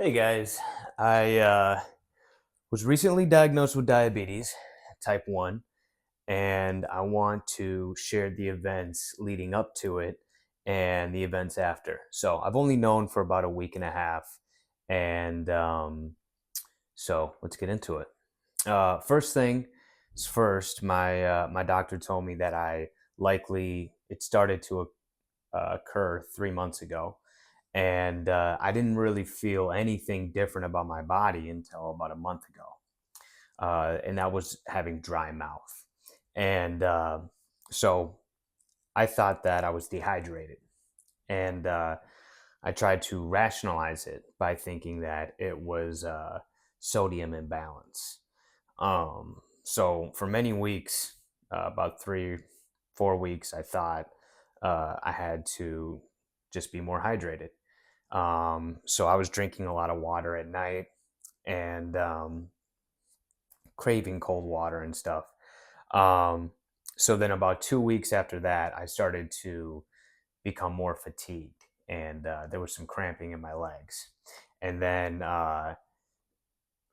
Hey guys, I was recently diagnosed with diabetes type 1, and I want to share the events leading up to it and the events after. So I've only known for about a week and a half, and so let's get into it. First thing is first, my doctor told me that I likely it started to occur 3 months ago, and I didn't really feel anything different about my body until about a month ago, and that was having dry mouth, and so I thought that I was dehydrated, and I tried to rationalize it by thinking that it was sodium imbalance. So for many weeks, about 3, 4 weeks, I thought I had to just be more hydrated. So I was drinking a lot of water at night and craving cold water and stuff. Um, so then about 2 weeks after that, I started to become more fatigued and there was some cramping in my legs. And then I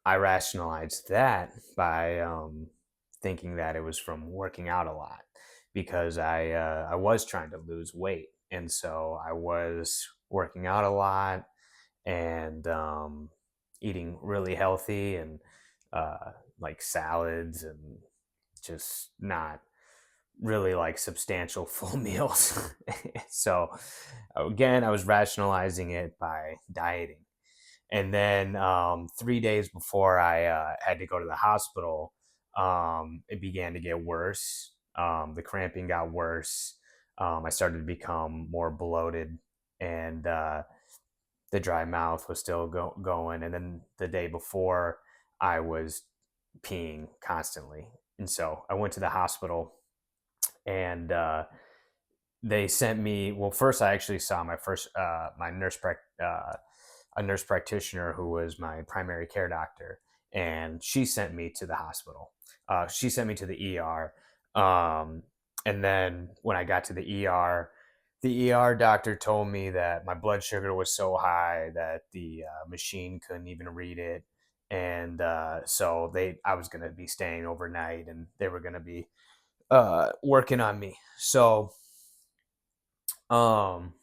rationalized that by thinking that it was from working out a lot because I was trying to lose weight, and so I was working out a lot and eating really healthy and like salads and just not really like substantial full meals. So again, I was rationalizing it by dieting. And then 3 days before I had to go to the hospital, it began to get worse. The cramping got worse. I started to become more bloated, and the dry mouth was still going. And then the day before, I was peeing constantly. And so I went to the hospital, and they sent me. Well, first I actually saw my first my a nurse practitioner who was my primary care doctor, and she sent me to the hospital. She sent me to the ER, and then when I got to the ER doctor told me that my blood sugar was so high that the machine couldn't even read it, and so I was going to be staying overnight, and they were going to be working on me. So um,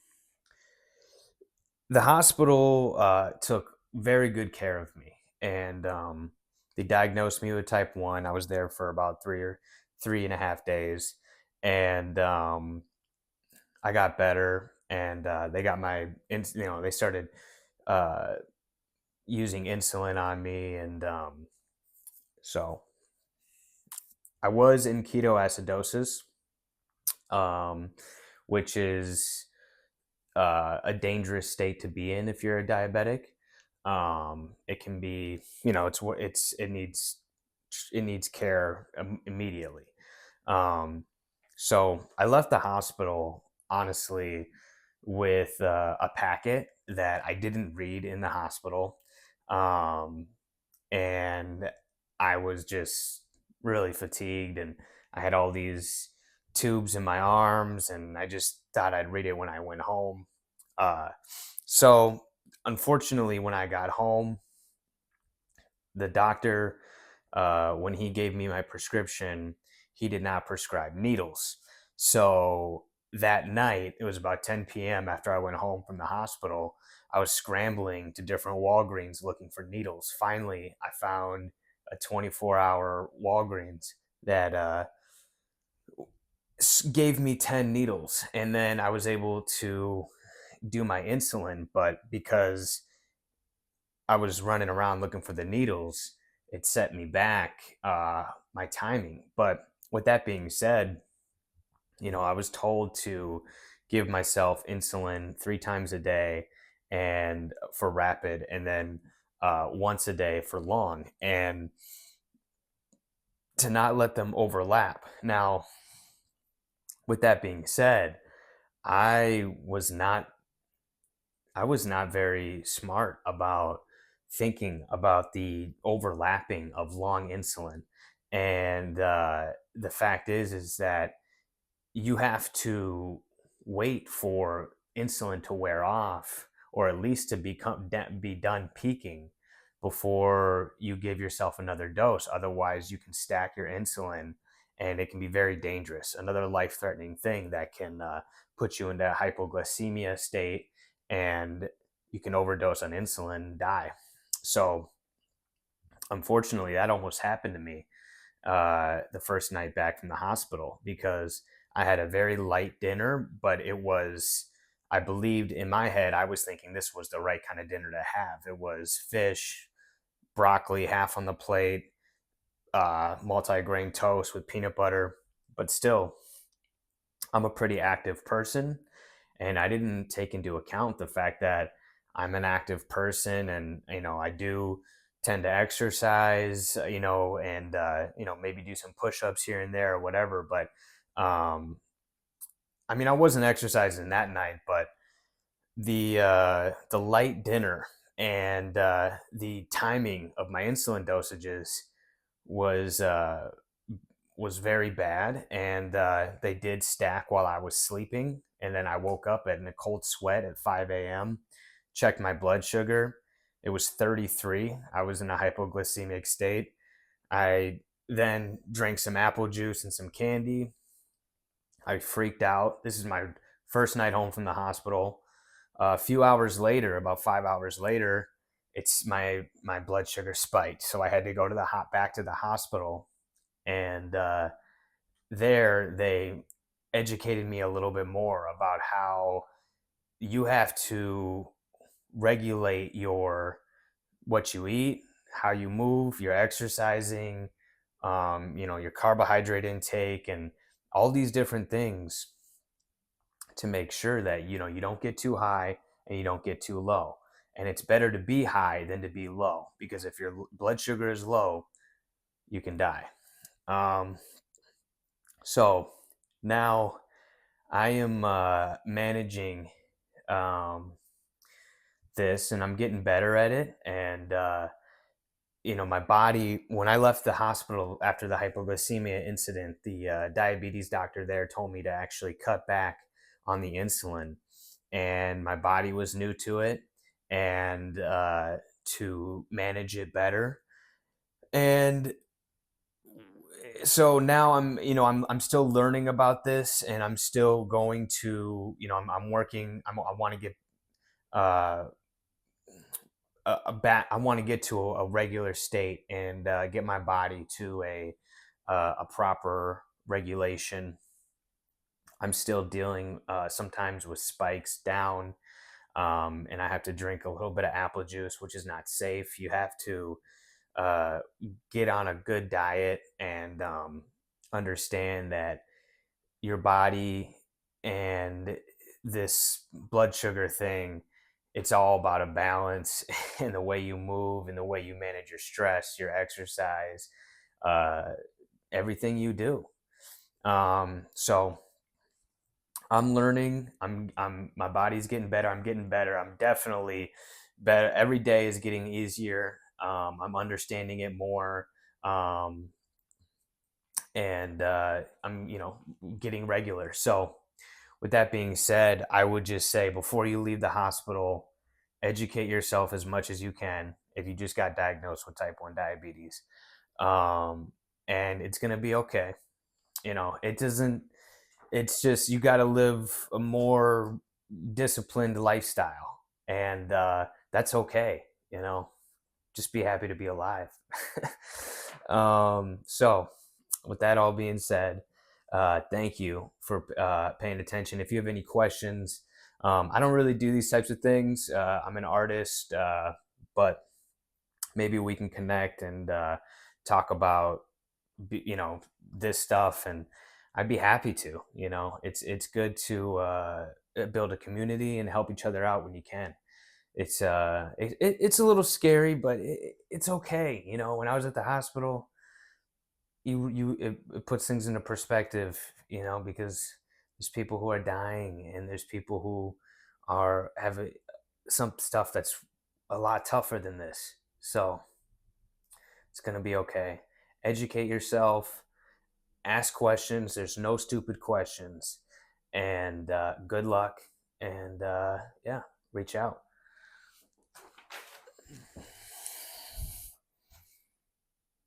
the hospital took very good care of me, and they diagnosed me with type 1. I was there for about 3.5 days, and I got better, and they got they started uh, using insulin on me, and so I was in ketoacidosis, um, which is a dangerous state to be in if you're a diabetic. It can be, it needs care immediately. Um, so I left the hospital honestly with a packet that I didn't read in the hospital, um, and I was just really fatigued, and I had all these tubes in my arms, and I just thought I'd read it when I went home. Uh, so unfortunately, when I got home, the doctor, when he gave me my prescription, he did not prescribe needles. So that night, it was about 10 p.m. after I went home from the hospital. I was scrambling to different Walgreens looking for needles. Finally, I found a 24-hour Walgreens that gave me 10 needles. And then I was able to do my insulin. But because I was running around looking for the needles, it set me back my timing. But with that being said, I was told to give myself insulin 3 times a day and for rapid, and then once a day for long, and to not let them overlap. Now, with that being said, I was not I was not very smart about thinking about the overlapping of long insulin. And the fact is that you have to wait for insulin to wear off, or at least to be done peaking before you give yourself another dose. Otherwise, you can stack your insulin, and it can be very dangerous. Another life-threatening thing that can put you into a hypoglycemia state, and you can overdose on insulin and die. So, unfortunately, that almost happened to me the first night back from the hospital, because I had a very light dinner, but it was, I believed in my head, I was thinking this was the right kind of dinner to have. It was fish, broccoli half on the plate, multi-grain toast with peanut butter. But still, I'm a pretty active person, and I didn't take into account the fact that I'm an active person, and I do tend to exercise, and maybe do some push-ups here and there or whatever. But um, I mean, I wasn't exercising that night, but the light dinner and the timing of my insulin dosages was uh, was very bad, and they did stack while I was sleeping. And then I woke up in a cold sweat at 5 a.m., checked my blood sugar. It was 33. I was in a hypoglycemic state. I then drank some apple juice and some candy. I freaked out. This is my first night home from the hospital. A few hours later, about 5 hours later, it's my blood sugar spiked. So I had to go to back to the hospital, and there they educated me a little bit more about how you have to regulate your what you eat, how you move, your exercising, your carbohydrate intake, and all these different things to make sure that you don't get too high and you don't get too low. And it's better to be high than to be low, because if your blood sugar is low, you can die. Um, so now I am managing um, this, and I'm getting better at it. And my body, when I left the hospital after the hypoglycemia incident, the diabetes doctor there told me to actually cut back on the insulin, and my body was new to it, and to manage it better. And so now I'm still learning about this, and I'm still going to, I'm working. I want to get uh, I want to get to a regular state, and get my body to a proper regulation. I'm still dealing sometimes with spikes down, and I have to drink a little bit of apple juice, which is not safe. You have to uh, get on a good diet, and understand that your body and this blood sugar thing, it's all about a balance in the way you move and the way you manage your stress, your exercise, uh, everything you do. So I'm learning. My body's getting better. I'm getting better. I'm definitely better. Every day is getting easier. I'm understanding it more. Um, and I'm, getting regular. So, with that being said, I would just say, before you leave the hospital, educate yourself as much as you can if you just got diagnosed with type 1 diabetes. Um, and it's going to be okay. It doesn't, it's just, you got to live a more disciplined lifestyle. And that's okay. Just be happy to be alive. So, with that all being said, thank you for paying attention. If you have any questions, I don't really do these types of things. I'm an artist, but maybe we can connect and talk about, this stuff, and I'd be happy to. It's good to build a community and help each other out when you can. It's a little scary, but it's okay. When I was at the hospital, it puts things into perspective, because there's people who are dying, and there's people who have some stuff that's a lot tougher than this. So it's gonna be okay. Educate yourself, ask questions. There's no stupid questions, and good luck. And yeah, reach out.